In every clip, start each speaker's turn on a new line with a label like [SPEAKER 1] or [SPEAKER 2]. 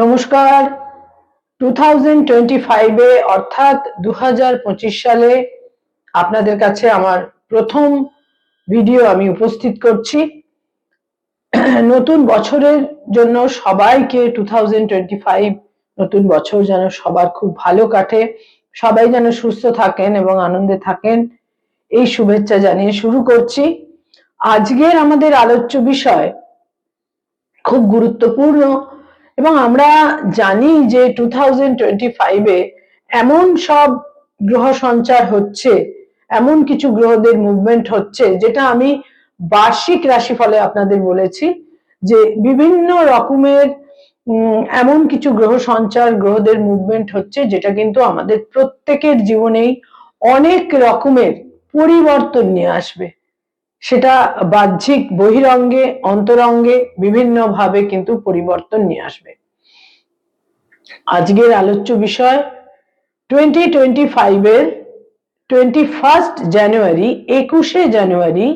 [SPEAKER 1] নমস্কার। 2025 অর্থাৎ 2025 সালে আপনাদের কাছে আমার প্রথম ভিডিও আমি উপস্থিত করছি। নতুন বছরের জন্য সবাইকে 2025 নতুন বছর যেন সবার খুব ভালো কাটে, সবাই যেন সুস্থ থাকেন এবং আনন্দে থাকেন, এই শুভেচ্ছা জানিয়ে শুরু করছি। আজকের আমাদের আলোচ্য বিষয় খুব গুরুত্বপূর্ণ এবং আমরা জানি যে 2025 এমন সব গ্রহ সঞ্চার হচ্ছে, এমন কিছু গ্রহদের মুভমেন্ট হচ্ছে যেটা আমি বার্ষিক রাশিফলে আপনাদের বলেছি যে বিভিন্ন রকমের এমন কিছু গ্রহ সঞ্চার, গ্রহদের মুভমেন্ট হচ্ছে যেটা কিন্তু আমাদের প্রত্যেকের জীবনেই অনেক রকমের পরিবর্তন নিয়ে আসবে। সেটা বাহ্যিক বহিরঙ্গে, অন্তরঙ্গে বিভিন্ন ভাবে কিন্তু পরিবর্তন নিয়ে আসবে। আজকের আলোচ্য বিষয় 2025 এর 21 জানুয়ারি, 21শে জানুয়ারি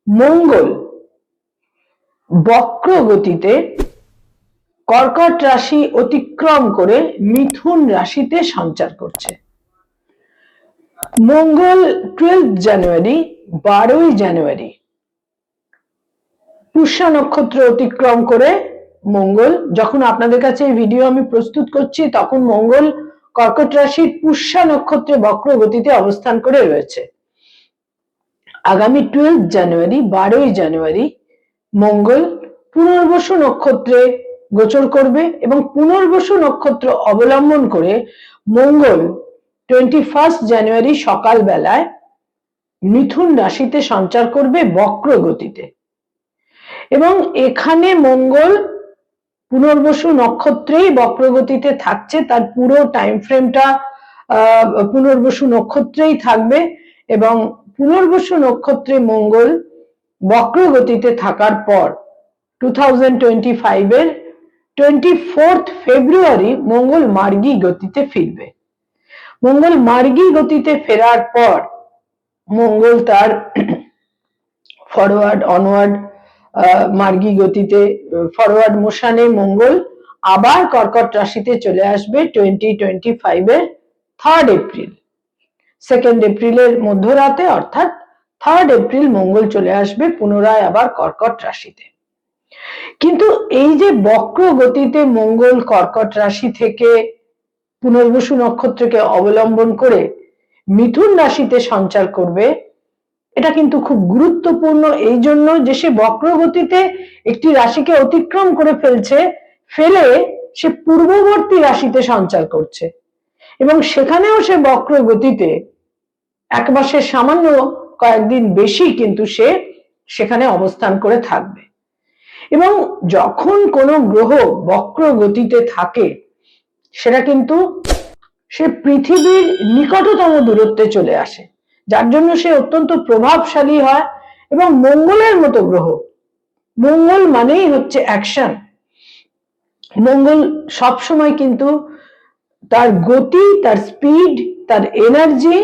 [SPEAKER 1] মঙ্গল বক্র গতিতে কর্কট রাশি অতিক্রম করে মিথুন রাশিতে সঞ্চার করছে। মঙ্গল 12 জানুয়ারি, 12ই জানুয়ারি পুষ্যা নক্ষত্র অতিক্রম করে মঙ্গল, যখন আপনাদের কাছে এই ভিডিও আমি প্রস্তুত করছি তখন মঙ্গল কর্কট রাশির পুষ্যা নক্ষত্রে বক্র গতিতে অবস্থান করে রয়েছে। আগামী 12 জানুয়ারি, 12ই জানুয়ারি মঙ্গল পুনর্বসু নক্ষত্রে গোচর করবে এবং পুনর্বসু নক্ষত্র অবলম্বন করে মঙ্গল 21 জানুয়ারি সকাল বেলায় মিথুন রাশিতে সঞ্চার করবে বক্র গতিতে। এবং এখানে মঙ্গল পুনর্বসু নক্ষত্রেই বক্রগতিতে থাকছে, তার পুরো টাইম ফ্রেমটা পুনর্বসু নক্ষত্রেই থাকবে এবং পুনর্বসু নক্ষত্রে মঙ্গল বক্রগতিতে থাকার পর 2025 এর 24 ফেব্রুয়ারি মঙ্গল মার্গী গতিতে ফিরবে। মঙ্গল মার্গী গতিতে ফেরার পর মঙ্গল তার ফরওয়ার্ড অনওয়ার্ড মার্গী গতিতে ফরওয়ার্ড মোশনে মঙ্গল আবার কর্কট রাশিতে চলে আসবে 2025 এর 3rd এপ্রিল। 2nd এপ্রিলের মধ্যরাতে অর্থাৎ 3rd এপ্রিল মঙ্গল চলে আসবে পুনরায় আবার কর্কট রাশিতে। কিন্তু এই যে বক্র গতিতে মঙ্গল কর্কট রাশি থেকে পুনর্বসু নক্ষত্রকে অবলম্বন করে মিথুন রাশিতে সঞ্চার করবে, এটা কিন্তু খুব গুরুত্বপূর্ণ এই জন্য যে সে বক্রগতিতে একটি রাশিকে অতিক্রম করে ফেলে সে পূর্ববর্তী রাশিতে সঞ্চার করছে এবং সেখানেও সে বক্রগতিতে এক মাসের সামান্য কয়েকদিন বেশি কিন্তু সে সেখানে অবস্থান করে থাকবে। এবং যখন কোনো গ্রহ বক্রগতিতে থাকে সেটা কিন্তু সে পৃথিবীর নিকটতম দূরত্বে চলে আসে, যার জন্য সে অত্যন্ত প্রভাবশালী হয়। এবং মঙ্গলের মতো গ্রহ, মঙ্গল মানেই হচ্ছে অ্যাকশন, মঙ্গল সবসময় কিন্তু তার গতি, তার স্পিড, তার এনার্জি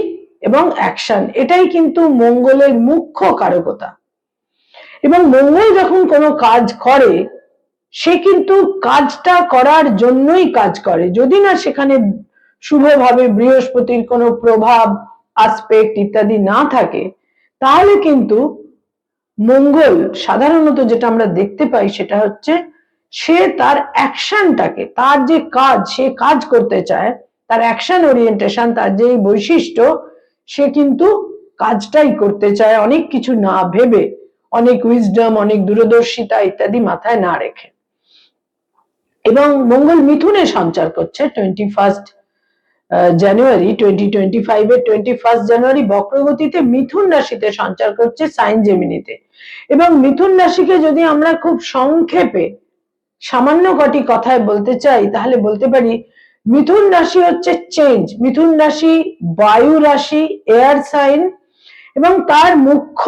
[SPEAKER 1] এবং অ্যাকশন, এটাই কিন্তু মঙ্গলের মুখ্য কারকতা। এবং মঙ্গল যখন কোনো কাজ করে সে কিন্তু কাজটা করার জন্যই কাজ করে, যদি না সেখানে শুভভাবে বৃহস্পতির কোনো প্রভাব, আসপেক্ট ইত্যাদি না থাকে তাহলে কিন্তু মঙ্গল সাধারণত যেটা আমরা দেখতে পাই সেটা হচ্ছে সে তার অ্যাকশনটাকে, তার যে কাজ সে কাজ করতে চায়, তার অ্যাকশন ওরিয়েন্টেশন, তার যে বৈশিষ্ট্য, সে কিন্তু কাজটাই করতে চায় অনেক কিছু না ভেবে, অনেক উইজডম, অনেক দূরদর্শিতা ইত্যাদি মাথায় না রেখে। এবং মঙ্গল মিথুনে সঞ্চার করছে 21 জানুয়ারি 2025 এর 21 জানুয়ারি বক্রগতিতে মিথুন রাশিতে সঞ্চার করছে সাইন জেমিনিতে। এবং মিথুন রাশিকে যদি আমরা খুব সংক্ষেপে সামান্য কটি কথায় বলতে চাই তাহলে বলতে পারি মিথুন রাশি হচ্ছে চেঞ্জ। মিথুন রাশি বায়ু রাশি, এয়ার সাইন, এবং তার মুখ্য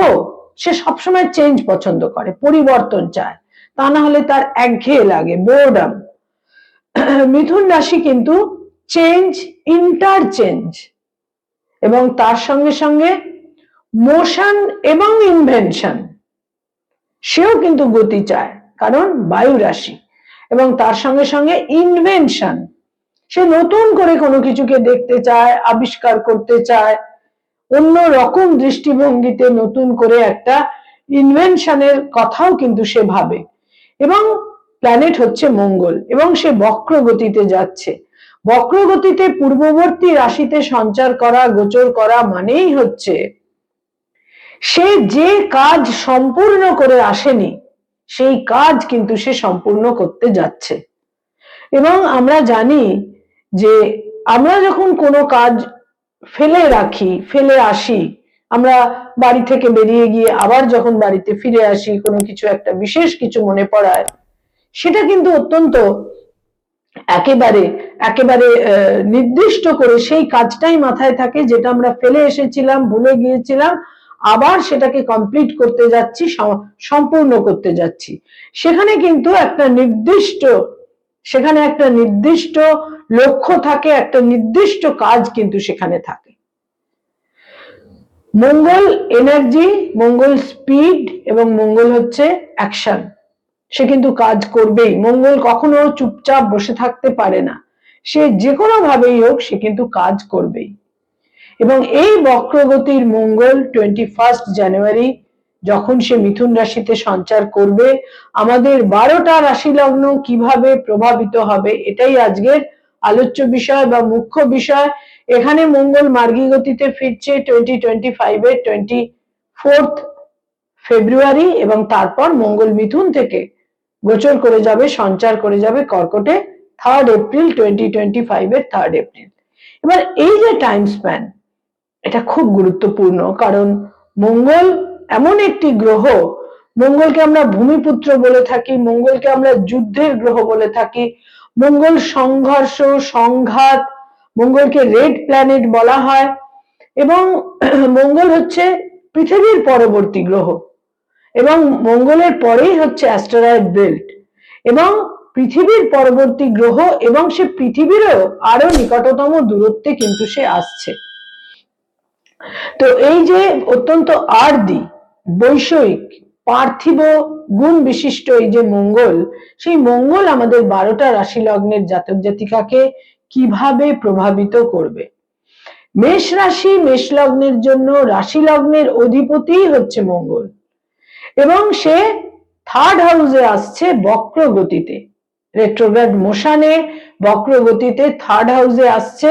[SPEAKER 1] সে সবসময় চেঞ্জ পছন্দ করে, পরিবর্তন চায়, তা না হলে তার একঘেয়ে লাগে, বোরডম। মিথুন রাশি কিন্তু চেঞ্জ, ইন্টারচেঞ্জ এবং তার সঙ্গে সঙ্গে মোশন এবং ইনভেনশন, সেও কিন্তু গতি চায় কারণ বায়ু রাশি। এবং তার সঙ্গে সঙ্গে ইনভেনশন, সে নতুন করে কোনো কিছুকে দেখতে চায়, আবিষ্কার করতে চায়, অন্য রকম দৃষ্টিভঙ্গিতে নতুন করে একটা ইনভেনশনের কথাও কিন্তু সে ভাবে। এবং প্ল্যানেট হচ্ছে মঙ্গল এবং সে বক্র গতিতে যাচ্ছে। বক্র গতিতে পূর্ববর্তী রাশিতে সঞ্চার করা, গোচর করা মানেই হচ্ছে সে যে কাজ সম্পূর্ণ করে আসেনি সেই কাজ কিন্তু সে সম্পূর্ণ করতে যাচ্ছে। এবং আমরা জানি যে আমরা যখন কোনো কাজ ফেলে রাখি, ফেলে আসি, আমরা বাড়ি থেকে বেরিয়ে গিয়ে আবার যখন বাড়িতে ফিরে আসি, কোনো কিছু একটা বিশেষ কিছু মনে পড়ায়, সেটা কিন্তু অত্যন্ত একেবারে একেবারে নির্দিষ্ট করে সেই কাজটাই মাথায় থাকে যেটা আমরা ফেলে এসেছিলাম, ভুলে গিয়েছিলাম, আবার সেটাকে কমপ্লিট করতে যাচ্ছি, সম্পূর্ণ করতে যাচ্ছি। সেখানে কিন্তু একটা নির্দিষ্ট লক্ষ্য থাকে, একটা নির্দিষ্ট কাজ কিন্তু সেখানে থাকে। মঙ্গল এনার্জি, মঙ্গল স্পিড এবং মঙ্গল হচ্ছে অ্যাকশন। সে কিন্তু কাজ করবেই। মঙ্গল কখনো চুপচাপ বসে থাকতে পারে না, সে যে কোনো ভাবেই হোক সে কিন্তু কাজ করবেই। এবং এই বক্রগতির মঙ্গল 21 জানুয়ারি যখন সে মিথুন রাশিতে সঞ্চার করবে, আমাদের 12টা রাশি লগ্ন কিভাবে প্রভাবিত হবে এটাই আজকের আলোচ্য বিষয় বা মুখ্য বিষয়। এখানে মঙ্গল মার্গী গতিতে ফিরছে 2025 এর 24 ফেব্রুয়ারি এবং তারপর মঙ্গল মিথুন থেকে গোচর করে যাবে, সঞ্চার করে যাবে কর্কটে 3rd এপ্রিল 2025 এর 3rd এপ্রিল। এবার এই যে টাইম স্প্যান, এটা খুব গুরুত্বপূর্ণ, কারণ মঙ্গল এমন একটি গ্রহ, মঙ্গলকে আমরা ভূমিপুত্র বলে থাকি, মঙ্গলকে আমরা যুদ্ধের গ্রহ বলে থাকি, মঙ্গল সংঘর্ষ, সংঘাত, মঙ্গলকে রেড প্ল্যানেট বলা হয়। এবং মঙ্গল হচ্ছে পৃথিবীর পরবর্তী গ্রহ এবং মঙ্গলের পরেই হচ্ছে অ্যাস্টেরয়েড বেল্ট এবং পৃথিবীর পরবর্তী গ্রহ, এবং সে পৃথিবীরও আরো নিকটতম দূরত্বে কিন্তু সে আসছে। তো এই যে অত্যন্ত আরদি, বৈষয়িক, পার্থিব গুণ বিশিষ্ট এই যে মঙ্গল, সেই মঙ্গল আমাদের 12টা রাশি লগ্নের জাতক জাতিকাকে কিভাবে প্রভাবিত করবে। মেষ রাশি, মেষ লগ্নের জন্য রাশি লগ্নের অধিপতি হচ্ছে মঙ্গল এবং সে 3rd হাউসে আসছে বক্র গতিতে, রেট্রোগ্রেড মোশনে বক্র গতিতে 3rd হাউসে আসছে।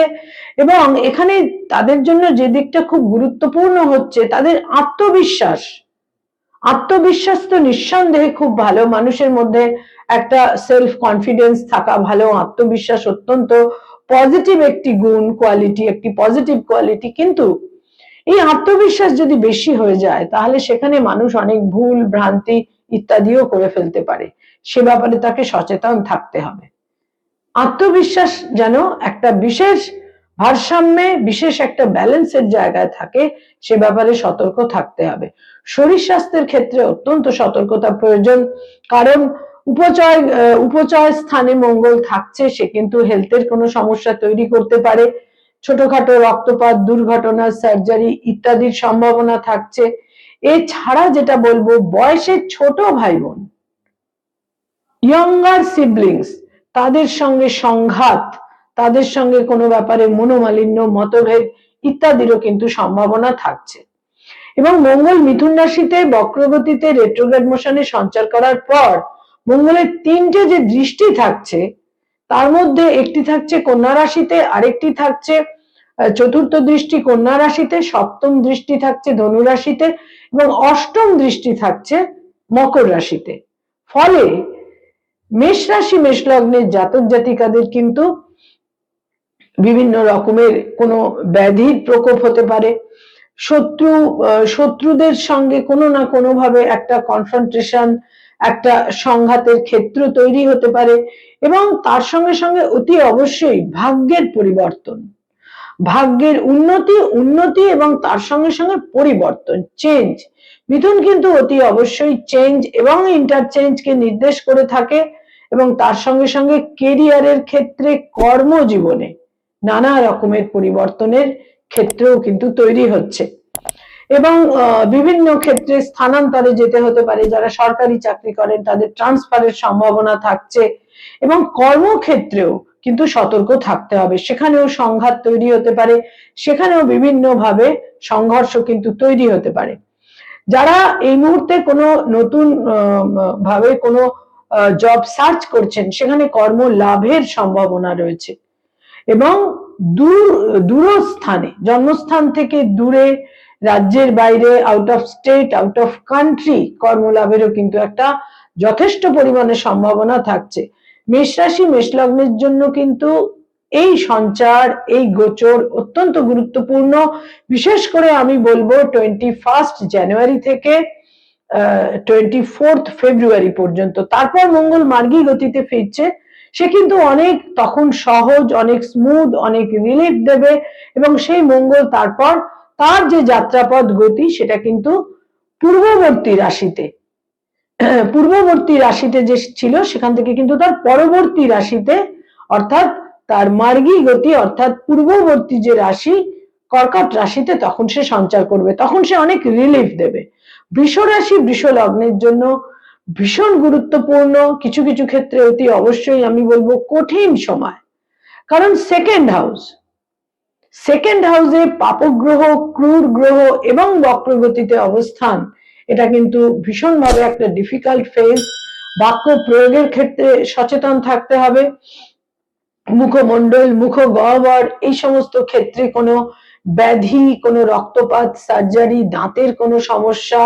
[SPEAKER 1] এবং এখানে তাদের জন্য যে দিকটা খুব গুরুত্বপূর্ণ হচ্ছে তাদের আত্মবিশ্বাস। আত্মবিশ্বাস তো নিঃসন্দেহে খুব ভালো, মানুষের মধ্যে একটা সেলফ কনফিডেন্স থাকা ভালো, আত্মবিশ্বাস অত্যন্ত পজিটিভ একটি গুণ, কোয়ালিটি, একটি পজিটিভ কোয়ালিটি। কিন্তু এই আত্মবিশ্বাস যদি বেশি হয়ে যায় তাহলে সেখানে মানুষ অনেক ভুল, ভ্রান্তি ইত্যাদিও করে ফেলতে পারে, সে ব্যাপারে তাকে সচেতন থাকতে হবে। আত্মবিশ্বাস যেন একটা বিশেষ ভারসাম্যে, বিশেষ একটা ব্যালেন্সের জায়গায় থাকে, সে ব্যাপারে সতর্ক থাকতে হবে। শরীর স্বাস্থ্যের ক্ষেত্রে অত্যন্ত সতর্কতা প্রয়োজন, কারণ উপচয় স্থানে মঙ্গল থাকছে, সে কিন্তু হেলথের কোনো সমস্যা তৈরি করতে পারে, ছোটখাটো রক্তপাত, দুর্ঘটনা, সার্জারি ইত্যাদির সম্ভাবনা থাকছে। এছাড়া যেটা বলবো, বয়সের ছোট ভাই বোন, ইয়ঙ্গার সিবলিংস, তাদের সঙ্গে সংঘাত, তাদের সঙ্গে কোনো ব্যাপারে মনোমালিন্য, মতভেদ ইত্যাদিরও কিন্তু সম্ভাবনা থাকছে। এবং মঙ্গল মিথুন রাশিতে বক্রগতিতে রেট্রোগ্রেড মোশনে সঞ্চার করার পর মঙ্গলের 3টে যে দৃষ্টি থাকছে তার মধ্যে একটি থাকছে কন্যা রাশিতে, আরেকটি থাকছে 4র্থ দৃষ্টি কন্যা রাশিতে, 7ম দৃষ্টি থাকছে ধনু রাশিতে এবং 8ম দৃষ্টি থাকছে মকর রাশিতে। ফলে মেষ রাশি, মেষ লগ্নের জাতক জাতিকাদের কিন্তু বিভিন্ন রকমের কোনো ব্যাধির প্রকোপ হতে পারে, শত্রুদের সঙ্গে কোনো না কোনো ভাবে একটা কনফ্রন্টেশন, একটা সংঘাতের ক্ষেত্র তৈরি হতে পারে। এবং তার সঙ্গে সঙ্গে অতি অবশ্যই ভাগ্যের পরিবর্তন, ভাগ্যের উন্নতি এবং তার সঙ্গে সঙ্গে পরিবর্তন, চেঞ্জ। মিথুন কিন্তু অতি অবশ্যই চেঞ্জ এবং ইন্টারচেঞ্জকে নির্দেশ করে থাকে এবং তার সঙ্গে সঙ্গে কেরিয়ারের ক্ষেত্রে, কর্মজীবনে নানা রকমের পরিবর্তনের ক্ষেত্রেও কিন্তু তৈরি হচ্ছে। এবং বিভিন্ন ক্ষেত্রে স্থানান্তরে যেতে হতে পারে, যারা সরকারি চাকরি করেন তাদের ট্রান্সফারের সম্ভাবনা থাকছে। এবং কর্মক্ষেত্রেও কিন্তু সতর্ক থাকতে হবে, সেখানেও সংঘাত তৈরি হতে পারে, সেখানেও বিভিন্ন ভাবে সংঘর্ষ কিন্তু তৈরি হতে পারে। যারা এই মুহূর্তে কোনো নতুন ভাবে কোনো জব সার্চ করছেন, সেখানে কর্ম লাভের সম্ভাবনা রয়েছে এবং দূরস্থানে, জন্মস্থান থেকে দূরে, রাজ্যের বাইরে, out of state, out of country কর্মলাভেরও কিন্তু একটা যথেষ্ট পরিমাণে সম্ভাবনা থাকছে। মেষ রাশি মেষ লগ্নের জন্য কিন্তু এই সঞ্চার, এই গোচর অত্যন্ত গুরুত্বপূর্ণ। বিশেষ করে আমি বলবো 21 জানুয়ারি থেকে 24 ফেব্রুয়ারি পর্যন্ত। তারপর মঙ্গল মার্গী গতিতে ফিরছে, সে কিন্তু অনেক তখন সহজ, অনেক স্মুথ, অনেক রিলিফ দেবে এবং সেই মঙ্গল তারপর তার যে যাত্রাপথ গতি সেটা কিন্তু পূর্ববর্তী রাশিতে যে ছিল সেখান থেকে কিন্তু তার পরবর্তী রাশিতে, অর্থাৎ তার মার্গী গতি, অর্থাৎ পূর্ববর্তী যে রাশি কর্কট রাশিতে তখন সে সঞ্চার করবে, তখন সে অনেক রিলিফ দেবে। বৃষ রাশি বৃষ লগ্নের জন্য ভীষণ গুরুত্বপূর্ণ, কিছু কিছু ক্ষেত্রে অতি অবশ্যই আমি বলবো কঠিন সময়। কারণ সেকেন্ড হাউসে পাপগ্রহ, ক্রূর গ্রহ এবং বক্রগতিতে অবস্থান, এটা কিন্তু ভীষণভাবে একটা ডিফিকাল্ট ফেজ। বাক্য প্রয়োগের ক্ষেত্রে সচেতন থাকতে হবে। মুখমণ্ডল, মুখ গহ্বর এই সমস্ত ক্ষেত্রে কোনো ব্যাধি, কোনো রক্তপাত, সার্জারি, দাঁতের কোনো সমস্যা,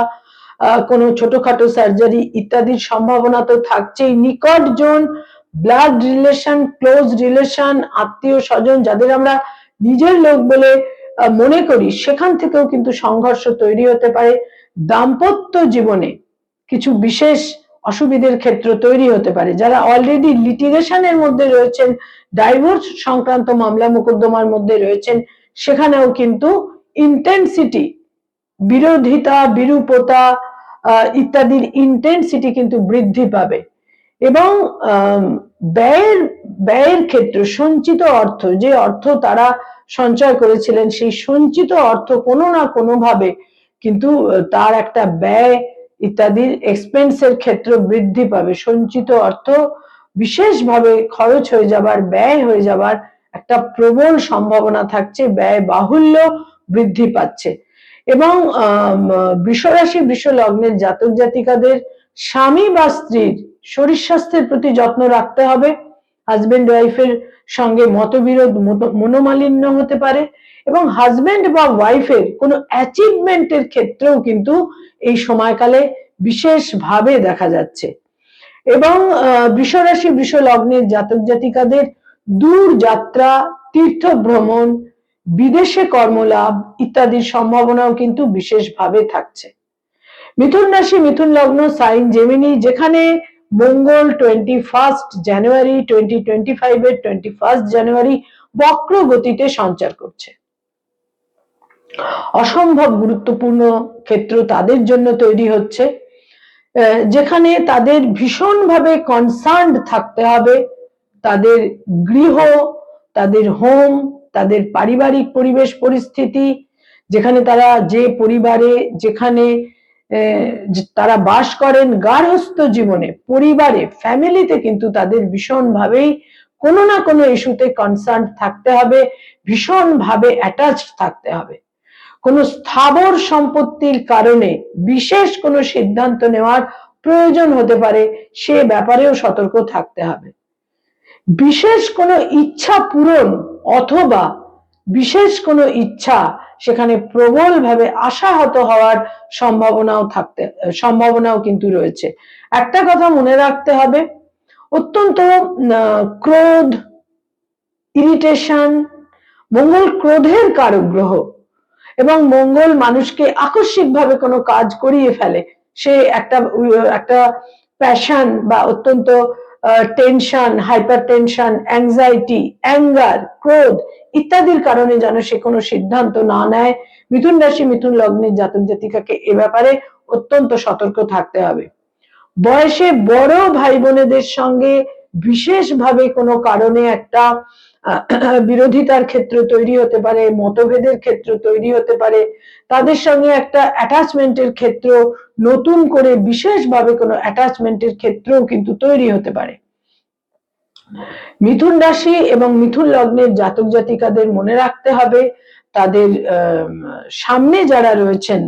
[SPEAKER 1] কোনো ছোটখাটো সার্জারি ইত্যাদির সম্ভাবনা তো থাকছেই। নিকট জন, ব্লাড রিলেশন, ক্লোজ রিলেশন, আত্মীয় স্বজন যাদের আমরা নিজের লোক বলে মনে করি, সেখান থেকেও কিন্তু সংঘর্ষ তৈরি হতে পারে। দাম্পত্য জীবনে কিছু বিশেষ অসুবিধার ক্ষেত্র তৈরি হতে পারে। যারা অলরেডি লিটিগেশনের মধ্যে রয়েছেন, ডাইভোর্স সংক্রান্ত মামলা মোকদ্দমার মধ্যে রয়েছেন, সেখানেও কিন্তু ইন্টেন্সিটি, বিরোধিতা, বিরূপতা ইত্যাদির ইন্টেন্সিটি কিন্তু বৃদ্ধি পাবে এবং ব্যয়ের ক্ষেত্রে সঞ্চিত অর্থ, যে অর্থ তারা সঞ্চয় করেছিলেন, সেই সঞ্চিত অর্থ কোনো না কোনো ভাবে কিন্তু তার একটা ব্যয় ইত্যাদির এক্সপেন্সের ক্ষেত্রে বৃদ্ধি পাবে। সঞ্চিত অর্থ বিশেষভাবে খরচ হয়ে যাবার, ব্যয় হয়ে যাবার একটা প্রবল সম্ভাবনা থাকছে, ব্যয় বাহুল্য বৃদ্ধি পাচ্ছে। এবং বৃষ রাশি বৃষ লগ্নের জাতক জাতিকাদের স্বামী বা স্ত্রীর শরীর স্বাস্থ্যের প্রতি যত্ন রাখতে হবে। হাজবেন্ড ওয়াইফের সঙ্গে মতবিরোধ, মনোমালিন্য হতে পারে এবং হাজবেন্ড বা ওয়াইফের কোনো অ্যাচিভমেন্টের ক্ষেত্রেও কিন্তু এই সময়কালে বিশেষভাবে দেখা যাচ্ছে। এবং বৃষ রাশি বৃষ লগ্নের জাতক জাতিকাদের দূর যাত্রা, তীর্থ ভ্রমণ, বিদেশে কর্মলাভ ইত্যাদির সম্ভাবনাও কিন্তু বিশেষভাবে থাকছে। মিথুন রাশি মিথুন লগ্ন সাইন জেমিনি, যেখানে মঙ্গল 21 জানুয়ারি 2025 এর 21 জানুয়ারি বক্র গতিতে সঞ্চার করছে। অসম্ভব গুরুত্বপূর্ণ ক্ষেত্র তাদের জন্য তৈরি হচ্ছে, যেখানে তাদের ভীষণভাবে কনসার্নড থাকতে হবে তাদের গৃহ, তাদের হোম, তাদের পারিবারিক পরিবেশ পরিস্থিতি, যেখানে তারা যে পরিবারে, যেখানে তারা বাস করেন, গার্হস্থ্য জীবনে, পরিবারে, ফ্যামিলিতে কিন্তু তাদের ভীষণভাবেই কোনো না কোনো ইস্যুতে কনসার্ন থাকতে হবে, ভীষণভাবে অ্যাটাচড থাকতে হবে। কোনো স্থাবর সম্পত্তির কারণে বিশেষ কোনো সিদ্ধান্ত নেওয়ার প্রয়োজন হতে পারে, সে ব্যাপারেও সতর্ক থাকতে হবে। বিশেষ কোনো ইচ্ছা পূরণ অথবা বিশেষ কোনো ইচ্ছা সেখানে প্রবলভাবে আশাহত হওয়ার সম্ভাবনাও কিন্তু রয়েছে। একটা কথা মনে রাখতে হবে, অত্যন্ত ক্রোধ, ইরিটেশন, মঙ্গল ক্রোধের কারক গ্রহ এবং মঙ্গল মানুষকে আকস্মিকভাবে কোনো কাজ করিয়ে ফেলে, সে একটা প্যাশন বা অত্যন্ত tension, hyper tension, anxiety, anger, ক্রোধ ইত্যাদির কারণে যেন সে কোনো সিদ্ধান্ত না নেয়। মিথুন রাশি মিথুন লগ্নের জাতক জাতিকাকে এ ব্যাপারে অত্যন্ত সতর্ক থাকতে হবে। বয়সে বড় ভাই বোনেদের সঙ্গে বিশেষভাবে কোনো কারণে একটা বিরোধিতার ক্ষেত্র তৈরি হতে পারে, মতভেদের ক্ষেত্র তৈরি হতে পারে, তাদের সঙ্গে একটা অ্যাটাচমেন্টের ক্ষেত্র, নতুন করে বিশেষভাবে কোনো অ্যাটাচমেন্টের ক্ষেত্রেও কিন্তু তৈরি হতে পারে। মিথুন রাশি এবং মিথুন লগ্নের জাতক জাতিকাদের মনে রাখতে হবে তাদের সামনে যারা রয়েছেন,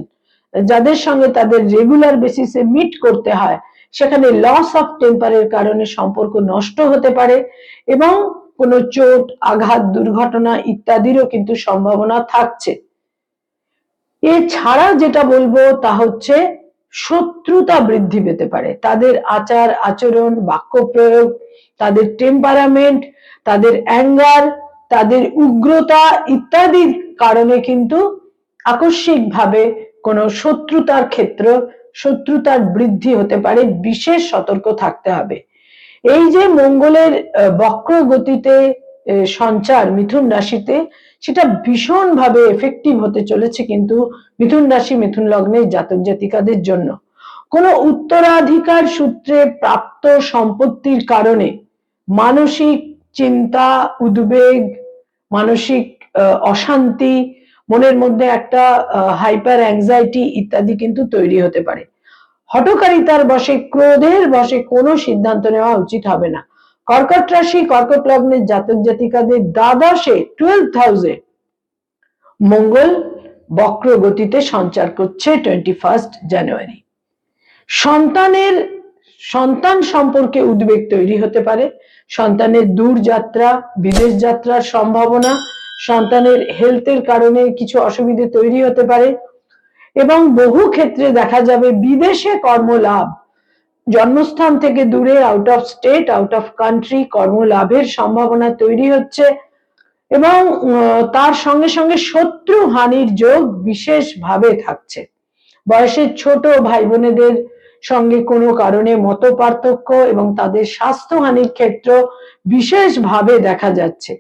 [SPEAKER 1] যাদের সঙ্গে তাদের রেগুলার বেসিসে মিট করতে হয়, সেখানে লস অফ টেম্পারের কারণে সম্পর্ক নষ্ট হতে পারে এবং কোনো চোট, আঘাত, দুর্ঘটনা ইত্যাদিরও কিন্তু সম্ভাবনা থাকছে। এছাড়া যেটা বলবো তা হচ্ছে শত্রুতা বৃদ্ধি পেতে পারে। তাদের আচার আচরণ, বাক্য প্রয়োগ, তাদের টেম্পারামেন্ট, তাদের অ্যাঙ্গার, তাদের উগ্রতা ইত্যাদির কারণে কিন্তু আকস্মিকভাবে কোনো শত্রুতার ক্ষেত্র, শত্রুতার বৃদ্ধি হতে পারে। বিশেষ সতর্ক থাকতে হবে। এই যে মঙ্গলের বক্র গতিতে সঞ্চার মিথুন রাশিতে, সেটা ভীষণভাবে এফেক্টিভ হতে চলেছে কিন্তু মিথুন রাশি মিথুন লগ্নের জাতক জাতিকাদের জন্য। কোনো উত্তরাধিকার সূত্রে প্রাপ্ত সম্পত্তির কারণে মানসিক চিন্তা, উদ্বেগ, মানসিক অশান্তি, মনের মধ্যে একটা হাইপার অ্যাংজাইটি ইত্যাদি কিন্তু তৈরি হতে পারে। হঠকারিতার বশে, ক্রোধের বশে কোনো সিদ্ধান্ত নেওয়া উচিত হবে না। কর্কট রাশি কর্কট লগ্নের জাতক জাতিকাদের দ্বাদশে 12th হাউসে মঙ্গল বক্র গতিতে সঞ্চার করছে 21 জানুয়ারি। সন্তান সম্পর্কে উদ্বেগ তৈরি হতে পারে। সন্তানের দূর যাত্রা, বিদেশ যাত্রার সম্ভাবনা, সন্তানের হেলথের কারণে কিছু অসুবিধে তৈরি হতে পারে এবং বহু ক্ষেত্রে দেখা যাবে বিদেশে কর্মলাভ, জন্মস্থান থেকে দূরে, out of state, out of country কর্মলাভের সম্ভাবনা তৈরি হচ্ছে এবং তার সঙ্গে সঙ্গে শত্রু হানির যোগ বিশেষভাবে থাকছে। বয়সের ছোট ভাই বোনেদের সঙ্গে কোনো কারণে মত পার্থক্য এবং তাদের স্বাস্থ্যহানির ক্ষেত্র বিশেষভাবে দেখা যাচ্ছে।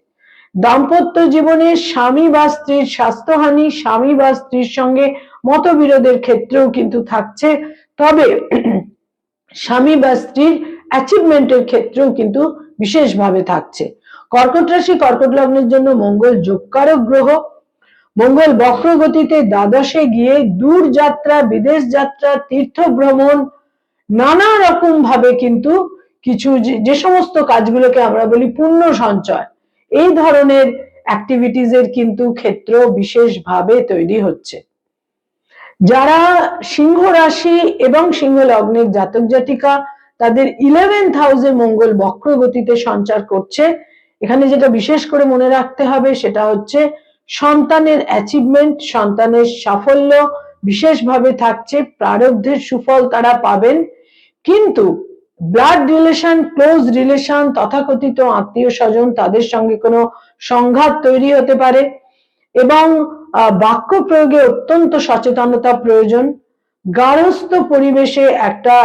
[SPEAKER 1] দাম্পত্য জীবনে স্বামী বা স্ত্রীর স্বাস্থ্যহানি, স্বামী বা স্ত্রীর সঙ্গে মতবিরোধের ক্ষেত্রেও কিন্তু থাকছে। তবে স্বামী বা স্ত্রীর অ্যাচিভমেন্টের ক্ষেত্রেও কিন্তু বিশেষভাবে থাকছে। কর্কট রাশি কর্কট লগ্নের জন্য মঙ্গল যোগকারক গ্রহ। মঙ্গল বক্র গতিতে দ্বাদশে গিয়ে দূর যাত্রা, বিদেশ যাত্রা, তীর্থ ভ্রমণ, নানা রকম ভাবে কিন্তু কিছু যে সমস্ত কাজগুলোকে আমরা বলি পুণ্য সঞ্চয়, এই ধরনের অ্যাক্টিভিটিস এর কিন্তু ক্ষেত্র বিশেষভাবে তৈরি হচ্ছে। যারা সিংহ রাশি এবং সিংহ লগ্নের জাতক জাতিকা, তাদের 11th হাউসে মঙ্গল বক্র গতিতে সঞ্চার করছে। এখানে যেটা বিশেষ করে মনে রাখতে হবে সেটা হচ্ছে সন্তানের অ্যাচিভমেন্ট, সন্তানের সাফল্য বিশেষভাবে থাকছে। প্রারব্ধের সুফল তারা পাবেন, কিন্তু ব্লাড রিলেশন, ক্লোজ রিলেশন, তথাকথিত আত্মীয় স্বজন, তাদের সঙ্গে কোনো সংঘাত তৈরি হতে পারে এবং বাক্য প্রয়োগে অত্যন্ত সচেতনতা প্রয়োজন। গার্হস্থ্য পরিবেশে একটা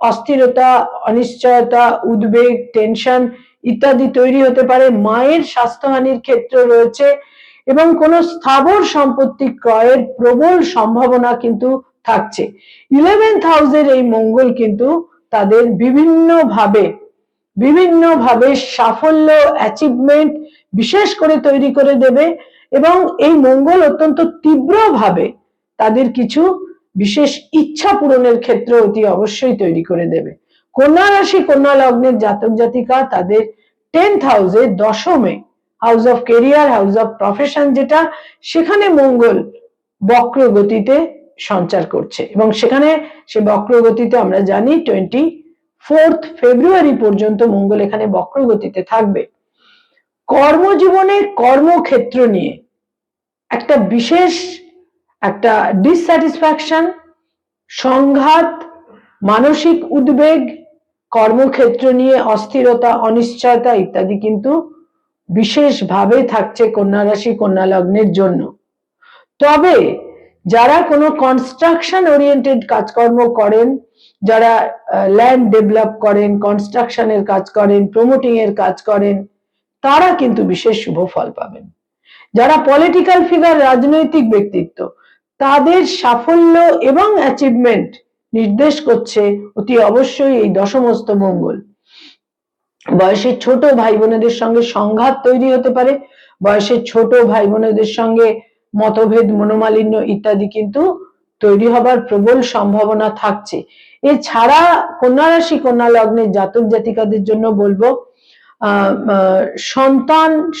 [SPEAKER 1] অস্থিরতা, অনিশ্চয়তা, উদ্বেগ, টেনশন ইত্যাদি তৈরি হতে পারে। মায়ের স্বাস্থ্যহানির ক্ষেত্র রয়েছে এবং কোনো স্থাবর সম্পত্তি ক্রয়ের প্রবল সম্ভাবনা কিন্তু থাকছে। 11th হাউসের এই মঙ্গল কিন্তু তাদের বিভিন্নভাবে সাফল্য, অ্যাচিভমেন্ট বিশেষ করে তৈরি করে দেবে এবং এই মঙ্গল অত্যন্ত তীব্রভাবে তাদের কিছু বিশেষ ইচ্ছা পূরণের ক্ষেত্র অতি অবশ্যই তৈরি করে দেবে। কন্যা রাশি কন্যা লগ্নের জাতক জাতিকা, তাদের 10th হাউসে দশমে, house of career, house of profession যেটা, সেখানে মঙ্গল বক্র গতিতে সঞ্চার করছে এবং সেখানে সে বক্র গতিতে আমরা জানি 24th ফেব্রুয়ারি পর্যন্ত মঙ্গল এখানে বক্র গতিতে থাকবে। কর্মজীবনে কর্মক্ষেত্র নিয়ে একটা বিশেষ একটা ডিসস্যাটিসফ্যাকশন, সংঘাত, মানসিক উদ্বেগ, কর্মক্ষেত্র নিয়ে অস্থিরতা, অনিশ্চয়তা ইত্যাদি কিন্তু বিশেষভাবে থাকছে কন্যা রাশি কন্যা লগ্নের জন্য। তবে যারা কোনো কনস্ট্রাকশন ওরিয়েন্টেড কাজকর্ম করেন, যারা ল্যান্ড ডেভেলপ করেন, কনস্ট্রাকশনের কাজ করেন, প্রমোটিং এর কাজ করেন, তারা কিন্তু বিশেষ শুভ ফল পাবেন। যারা পলিটিক্যাল ফিগার, রাজনৈতিক ব্যক্তিত্ব, তাদের সাফল্য এবং অ্যাচিভমেন্ট নির্দেশ করছে অতি অবশ্যই এই দশমস্ত মঙ্গল। বয়সের ছোট ভাই বোনেদের সঙ্গে সংঘাত তৈরি হতে পারে, বয়সের ছোট ভাই বোনেদের সঙ্গে মতভেদ, মনোমালিন্য ইত্যাদি কিন্তু তৈরি হবার প্রবল সম্ভাবনা থাকছে। এছাড়া কন্যা রাশি কন্যা লগ্নের জাতক জাতিকাদের জন্য বলবো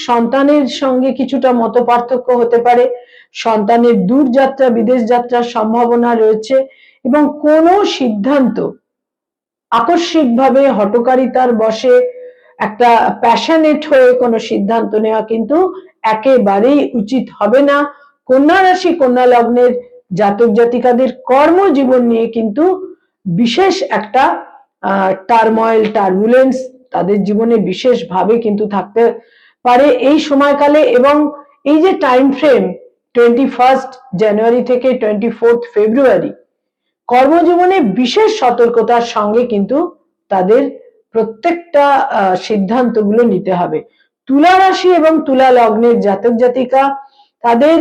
[SPEAKER 1] সন্তানের সঙ্গে কিছুটা মতপার্থক্য হতে পারে, সন্তানের দূরযাত্রা বিদেশ যাত্রার সম্ভাবনা রয়েছে, এবং কোনো সিদ্ধান্ত আকস্মিকভাবে হঠকারিতার বশে একটা প্যাশনেট হয়ে কোনো সিদ্ধান্ত নেওয়া কিন্তু একেবারেই উচিত হবে না। কন্যা রাশি কন্যা লগ্নের জাতক জাতিকাদের কর্মজীবন নিয়ে কিন্তু বিশেষ একটা টার্বুলেন্স তাদের জীবনে বিশেষভাবে কিন্তু থাকতে পারে এই সময়কালে। এবং এই যে টাইম ফ্রেম 21 জানুয়ারি থেকে 24 ফেব্রুয়ারি, কর্মজীবনে বিশেষ সতর্কতার সঙ্গে কিন্তু তাদের প্রত্যেকটা সিদ্ধান্তগুলো নিতে হবে। তুলা রাশি এবং তুলা লগ্নের জাতক জাতিকা তাদের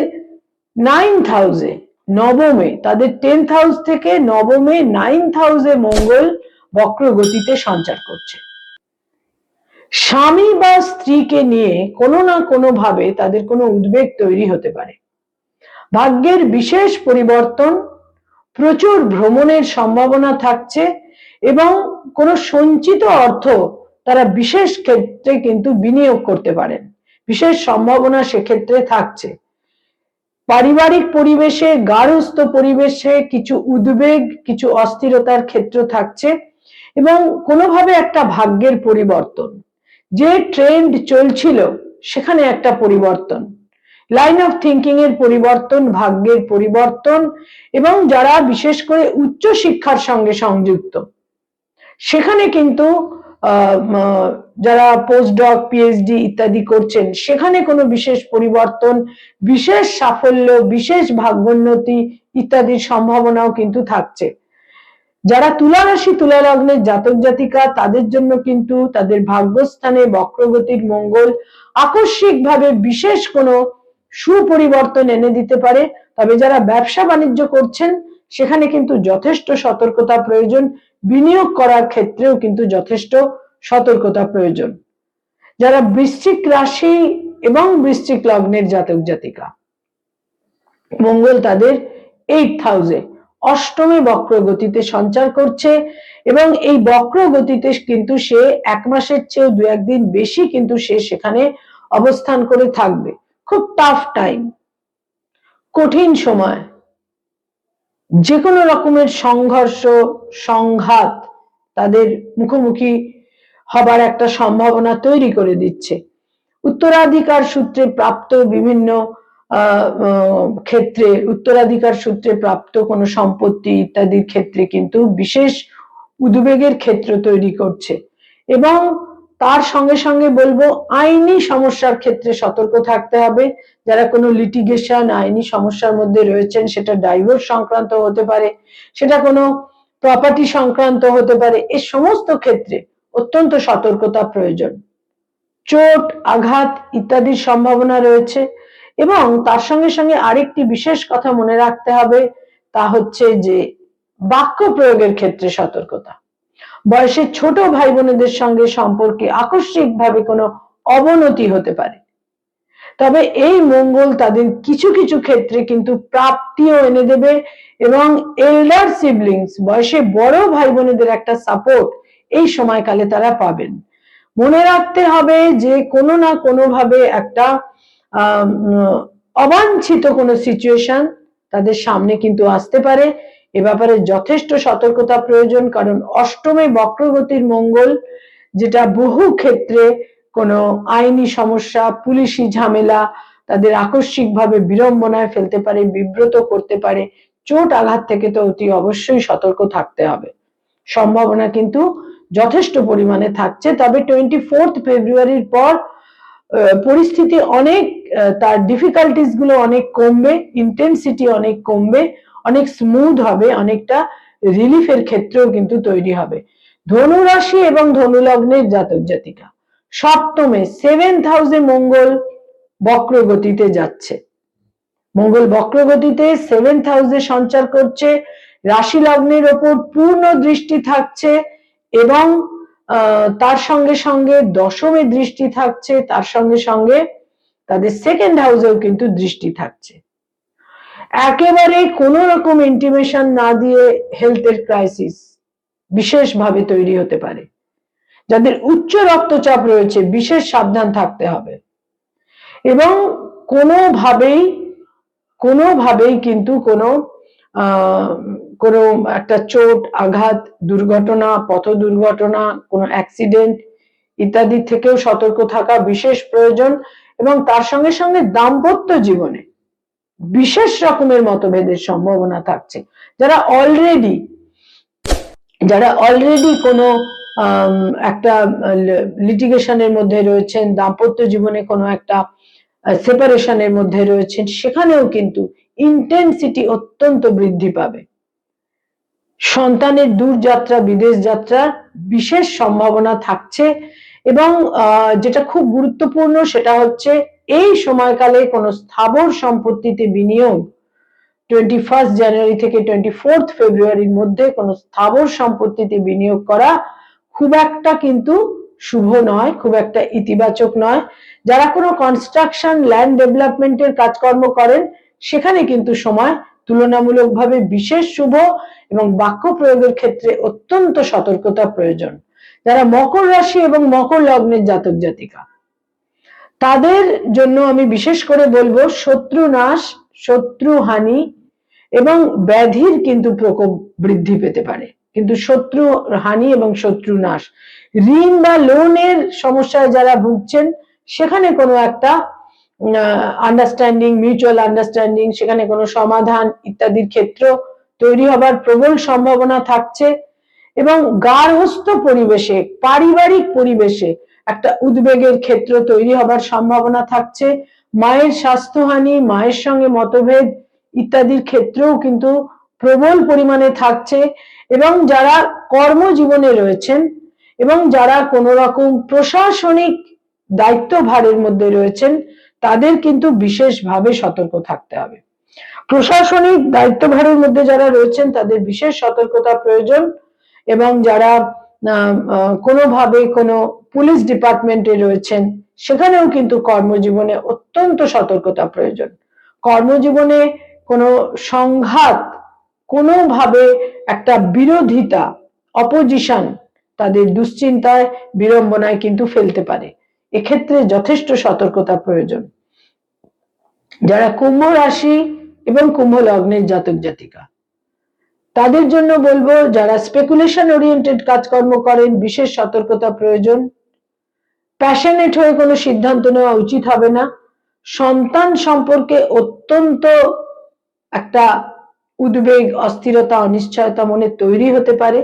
[SPEAKER 1] 9th হাউসে, নবমে, তাদের 10th হাউস থেকে নবমে 9th হাউসে মঙ্গল বক্র গতিতে সঞ্চার করছে। স্বামী বা স্ত্রীকে নিয়ে কোনো না কোনো ভাবে তাদের কোনো উদ্বেগ তৈরি হতে পারে। ভাগ্যের বিশেষ পরিবর্তন, প্রচুর ভ্রমণের সম্ভাবনা থাকছে, এবং কোনো সঞ্চিত অর্থ তারা বিশেষ ক্ষেত্রে কিন্তু বিনিয়োগ করতে পারেন, বিশেষ সম্ভাবনা সেক্ষেত্রে থাকছে। পারিবারিক পরিবেশে, গার্হস্থ পরিবেশে কিছু উদ্বেগ, কিছু অস্থিরতার ক্ষেত্র থাকছে, এবং কোনোভাবে একটা ভাগ্যের পরিবর্তন, যে ট্রেন্ড চলছিল সেখানে একটা পরিবর্তন, লাইন অফ থিঙ্কিং এর পরিবর্তন, ভাগ্যের পরিবর্তন। এবং যারা বিশেষ করে উচ্চ শিক্ষার সঙ্গে সংযুক্ত, সেখানে কিন্তু যারা পোস্টডক পিএইচডি ইত্যাদি করছেন, সেখানে কোনো বিশেষ পরিবর্তন, বিশেষ সাফল্য, বিশেষ ভাগ্যোন্নতি ইত্যাদির সম্ভাবনাও কিন্তু থাকছে। যারা তুলা রাশি তুলা লগ্নের জাতক জাতিকা, তাদের জন্য কিন্তু তাদের ভাগ্যস্থানে বক্রগতির মঙ্গল আকস্মিকভাবে বিশেষ কোনো সুপরিবর্তন এনে দিতে পারে। তবে যারা ব্যবসা বাণিজ্য করছেন, সেখানে কিন্তু যথেষ্ট সতর্কতা প্রয়োজন, বিনিয়োগ করার ক্ষেত্রেও কিন্তু যথেষ্ট সতর্কতা প্রয়োজন। যারা বৃশ্চিক রাশি এবং বৃশ্চিক লগ্নের জাতক জাতিকা, মঙ্গল তাদের 8th হাউসে অষ্টমে বক্র গতিতে সঞ্চার করছে, এবং এই বক্র গতিতে কিন্তু সে এক মাসের চেয়েও 2-1 দিন বেশি কিন্তু সে সেখানে অবস্থান করে থাকবে। খুব টাফ টাইম, কঠিন সময়, যে কোনো রকমের সংঘর্ষ সংঘাত তাদের মুখোমুখি হবার একটা সম্ভাবনা তৈরি করে দিচ্ছে। উত্তরাধিকার সূত্রে প্রাপ্ত বিভিন্ন ক্ষেত্রে, উত্তরাধিকার সূত্রে প্রাপ্ত কোনো সম্পত্তি ইত্যাদির ক্ষেত্রে কিন্তু বিশেষ উদ্বেগের ক্ষেত্র তৈরি করছে। এবং তার সঙ্গে সঙ্গে বলবো, আইনি সমস্যার ক্ষেত্রে সতর্ক থাকতে হবে। যারা কোনো লিটিগেশন, আইনি সমস্যার মধ্যে রয়েছেন, সেটা ডাইভোর্স সংক্রান্ত হতে পারে, সেটা কোনো প্রপার্টি সংক্রান্ত হতে পারে, এই সমস্ত ক্ষেত্রে অত্যন্ত সতর্কতা প্রয়োজন। চোট আঘাত ইত্যাদির সম্ভাবনা রয়েছে। এবং তার সঙ্গে সঙ্গে আরেকটি বিশেষ কথা মনে রাখতে হবে, তা হচ্ছে যে বাক্য প্রয়োগের ক্ষেত্রে সতর্কতা। বয়সে ছোট ভাই বোনেদের সঙ্গে সম্পর্কে আকস্মিকভাবে কোনো অবনতি হতে পারে। তবে এই মঙ্গল তাদের কিছু কিছু ক্ষেত্রে কিন্তু প্রাপ্তিও এনে দেবে, এবং এল্ডার সিবলিংস, বয়সে বড় ভাই বোনেদের একটা সাপোর্ট এই সময়কালে তারা পাবেন। মনে রাখতে হবে যে কোনো না কোনো ভাবে একটা অবাঞ্ছিত কোনো সিচুয়েশন তাদের সামনে কিন্তু আসতে পারে। এ ব্যাপারে যথেষ্ট সতর্কতা প্রয়োজন, কারণ অষ্টমে বক্রগতির মঙ্গল, যেটা বহু ক্ষেত্রে কোনো আইনি সমস্যা, পুলিশি ঝামেলা তাদের আকস্মিকভাবে বিড়ম্বনায় ফেলতে পারে, বিব্রত করতে পারে। চোট আঘাত থেকে তো অতি অবশ্যই সতর্ক থাকতে হবে। সম্ভাবনা কিন্তু যথেষ্ট পরিমাণে থাকছে। তবে 24 ফেব্রুয়ারির পর পরিস্থিতি অনেক, তার ডিফিকাল্টিস গুলো অনেক কমবে, ইন্টেন্সিটি অনেক কমবে, অনেক স্মুথ হবে, অনেকটা রিলিফের ক্ষেত্রেও কিন্তু তৈরি হবে। ধনু রাশি এবং ধনু লগ্নের জাতক জাতিকা, সপ্তমে 7th হাউসে মঙ্গল বক্র গতিতে যাচ্ছে। মঙ্গল বক্র গতিতে 7th হাউসে সঞ্চার করছে, রাশি লগ্নের ওপর পূর্ণ দৃষ্টি থাকছে, এবং তার সঙ্গে সঙ্গে দশমে দৃষ্টি থাকছে, তার সঙ্গে সঙ্গে তাদের 2nd হাউসেও কিন্তু দৃষ্টি থাকছে। একেবারে কোনো রকম ইন্টিমেশন না দিয়ে হেলথের ক্রাইসিস বিশেষভাবে তৈরি হতে পারে। যাদের উচ্চ রক্তচাপ রয়েছে বিশেষ সাবধান থাকতে হবে, এবং কোনোভাবেই কিন্তু কোনো একটা চোট আঘাত দুর্ঘটনা পথ দুর্ঘটনা কোনো অ্যাক্সিডেন্ট ইত্যাদি থেকেও সতর্ক থাকা বিশেষ প্রয়োজন। এবং তার সঙ্গে সঙ্গে দাম্পত্য জীবনে বিশেষ রকমের মতভেদের সম্ভাবনা থাকছে। যারা অলরেডি কোনো একটা লিটিগেশনের মধ্যে রয়েছেন, দাম্পত্য জীবনে কোনো একটা সেপারেশনের মধ্যে রয়েছেন, সেখানেও কিন্তু ইন্টেন্সিটি অত্যন্ত বৃদ্ধি পাবে। সন্তানের দূরযাত্রা বিদেশ যাত্রার বিশেষ সম্ভাবনা থাকছে। এবং যেটা খুব গুরুত্বপূর্ণ সেটা হচ্ছে এই সময়কালে কোনো স্থাবর সম্পত্তিতে বিনিয়োগ 21 জানুয়ারি থেকে 24 ফেব্রুয়ারির মধ্যে কোনো স্থাবর সম্পত্তিতে বিনিয়োগ করা খুব একটা কিন্তু শুভ নয়, খুব একটা ইতিবাচক নয়। যারা কোনো কনস্ট্রাকশন ল্যান্ড ডেভেলপমেন্টের কাজকর্ম করেন সেখানে কিন্তু সময় তুলনামূলকভাবে বিশেষ শুভ, এবং বাক্য প্রয়োগের ক্ষেত্রে অত্যন্ত সতর্কতা প্রয়োজন। যারা মকর রাশি এবং মকর লগ্নের জাতক জাতিকা, তাদের জন্য আমি বিশেষ করে বলবো শত্রু নাশ, শত্রু হানি এবং ব্যাধির কিন্তু প্রকোপ বৃদ্ধি পেতে পারে। কিন্তু শত্রু হানি এবং শত্রু নাশ, ঋণ বা লোনের সমস্যায় যারা ভুগছেন সেখানে কোনো একটা আন্ডারস্ট্যান্ডিং, মিউচুয়াল আন্ডারস্ট্যান্ডিং, সেখানে কোনো সমাধান ইত্যাদির ক্ষেত্র তৈরি হবার প্রবল সম্ভাবনা থাকছে। এবং গার্হস্থ্য পরিবেশে, পারিবারিক পরিবেশে একটা উদ্বেগের ক্ষেত্র তৈরি হবার সম্ভাবনা থাকছে। মায়ের স্বাস্থ্যহানি, মায়ের সঙ্গে মতভেদ ইত্যাদির ক্ষেত্রেও কিন্তু প্রবল পরিমাণে থাকছে। এবং যারা কর্মজীবনে রয়েছেন এবং যারা কোনো রকম প্রশাসনিক দায়িত্বভারের মধ্যে রয়েছেন তাদের কিন্তু বিশেষভাবে সতর্ক থাকতে হবে। প্রশাসনিক দায়িত্বভারের মধ্যে যারা রয়েছেন তাদের বিশেষ সতর্কতা প্রয়োজন। এবং যারা কোনোভাবে কোনো পুলিশ ডিপার্টমেন্টে রয়েছেন সেখানেও কিন্তু কর্মজীবনে অত্যন্ত সতর্কতা প্রয়োজন। কর্মজীবনে কোনো সংঘাত, কোনোভাবে একটা বিরোধিতা, অপোজিশন তাদের দুশ্চিন্তায় বিড়ম্বনায় কিন্তু ফেলতে পারে। এক্ষেত্রে যথেষ্ট সতর্কতা প্রয়োজন। যারা কুম্ভ রাশি এবং কুম্ভ লগ্নের জাতক জাতিকা, তাদের জন্য বলবো যারা স্পেকুলেশন ওরিয়েন্টেড কাজকর্ম করেন বিশেষ সতর্কতা প্রয়োজন। প্যাশনেট হয়ে কোনো সিদ্ধান্ত নেওয়া উচিত হবে না। সন্তান সম্পর্কে অত্যন্ত একটা উদ্বেগ, অস্থিরতা, অনিশ্চয়তা মনে তৈরি হতে পারে।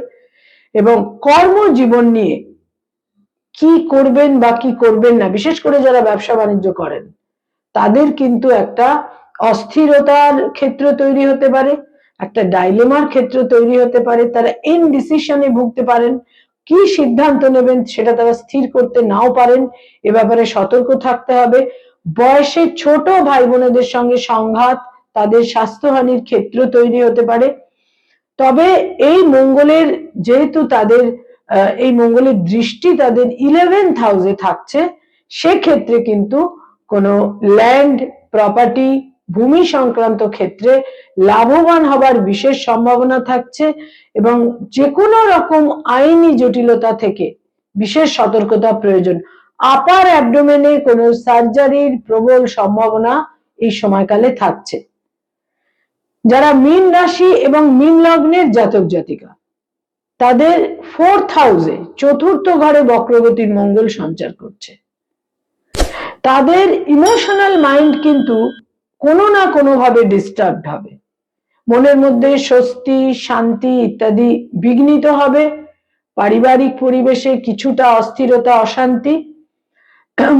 [SPEAKER 1] এবং কর্মজীবন নিয়ে কি করবেন বা কি করবেন না, বিশেষ করে যারা ব্যবসা বাণিজ্য করেন তাদের কিন্তু একটা অস্থিরতার ক্ষেত্র তৈরি হতে পারে, একটা ডাইলেমার ক্ষেত্র তৈরি হতে পারে। তারা ইনডিসিশনে ভুগতে পারেন, কি সিদ্ধান্ত নেবেন সেটা তারা স্থির করতে নাও পারেন। এ ব্যাপারে সতর্ক থাকতে হবে। বয়সে ছোট ভাই বোনেদের সঙ্গে সংঘাত, তাদের স্বাস্থ্যহানির ক্ষেত্র তৈরি হতে পারে। তবে এই মঙ্গলের যেহেতু এই মঙ্গলের দৃষ্টি তাদের 11th হাউসে থাকছে, সেক্ষেত্রে কিন্তু কোনো ল্যান্ড, প্রপার্টি, ভূমি সংক্রান্ত ক্ষেত্রে লাভবান হবার বিশেষ সম্ভাবনা থাকছে। এবং যে কোনো রকম আইনি জটিলতা থেকে বিশেষ সতর্কতা প্রয়োজন। আপার অ্যাবডোমেনে কোনো সার্জারির প্রবল সম্ভাবনা এই সময়কালে থাকছে। যারা মীন রাশি এবং মীন লগ্নের জাতক জাতিকা, তাদের 4th হাউসে, চতুর্থ ঘরে বক্রগতির মঙ্গল সঞ্চার করছে। তাদের ইমোশনাল মাইন্ড কিন্তু কোনো না কোনো ভাবে ডিস্টার্বড হবে। মনের মধ্যে স্বস্তি, শান্তি ইত্যাদি বিঘ্নিত হবে। পারিবারিক পরিবেশে কিছুটা অস্থিরতা, অশান্তি,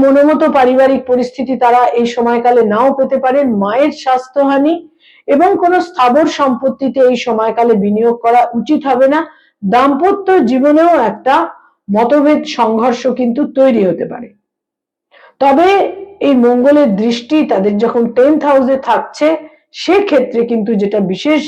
[SPEAKER 1] মনোমতো পারিবারিক পরিস্থিতি তারা এই সময়কালে নাও পেতে পারেন। মায়ের স্বাস্থ্যহানি এবং কোনো স্থাবর সম্পত্তিতে এই সময়কালে বিনিয়োগ করা উচিত হবে না। দাম্পত্য জীবনেও একটা মতভেদ, সংঘর্ষ কিন্তু তৈরি হতে পারে। তবে এই মঙ্গলের দৃষ্টি তাদের যখন 10th হাউসে থাকছে, সেক্ষেত্রে কিন্তু যেটা বিশেষ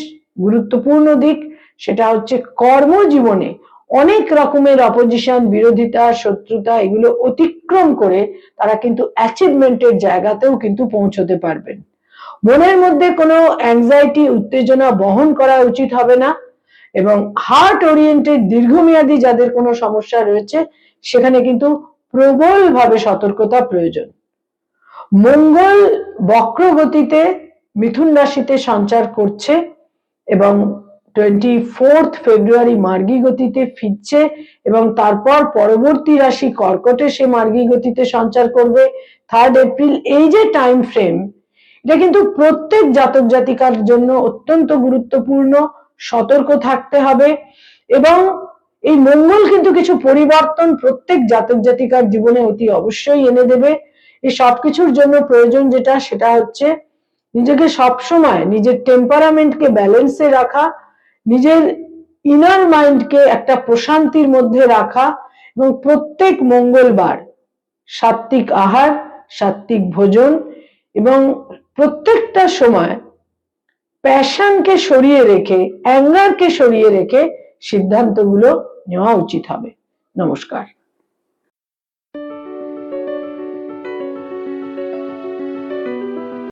[SPEAKER 1] গুরুত্বপূর্ণ দিক সেটা হচ্ছে কর্মজীবনে অনেক রকমের অপোজিশন, বিরোধিতা, শত্রুতা এগুলো অতিক্রম করে তারা কিন্তু অ্যাচিভমেন্টের জায়গাতেও কিন্তু পৌঁছতে পারবেন। মনের মধ্যে কোনো অ্যাংজাইটি, উত্তেজনা বহন করা উচিত হবে না। এবং হার্ট ওরিয়েন্টেড দীর্ঘমেয়াদী যাদের কোনো সমস্যা রয়েছে সেখানে কিন্তু প্রবলভাবে সতর্কতা প্রয়োজন। মঙ্গল বক্রগতিতে মিথুন রাশিতে সঞ্চার করছে এবং 24 ফেব্রুয়ারি মার্গী গতিতে ফিরছে এবং তারপর পরবর্তী রাশি কর্কটে সে মার্গী গতিতে সঞ্চার করবে 3 এপ্রিল। এই যে টাইম ফ্রেম, এটা কিন্তু প্রত্যেক জাতক জাতিকার জন্য অত্যন্ত গুরুত্বপূর্ণ, সতর্ক থাকতে হবে। এবং এই মঙ্গল কিন্তু কিছু পরিবর্তন প্রত্যেক জাতক জাতিকার জীবনে অতি অবশ্যই এনে দেবে। এই সবকিছুর জন্য প্রয়োজন যেটা, সেটা হচ্ছে নিজেকে সবসময় নিজের টেম্পারামেন্টকে ব্যালেন্সে রাখা, নিজের ইনার মাইন্ডকে একটা প্রশান্তির মধ্যে রাখা এবং প্রত্যেক মঙ্গলবার সাত্বিক আহার, সাত্বিক ভোজন এবং প্রত্যেকটা সময় প্যাশনকে সরিয়ে রেখে, অ্যাঙ্গারকে সরিয়ে রেখে সিদ্ধান্তগুলো নেওয়া উচিত হবে। নমস্কার।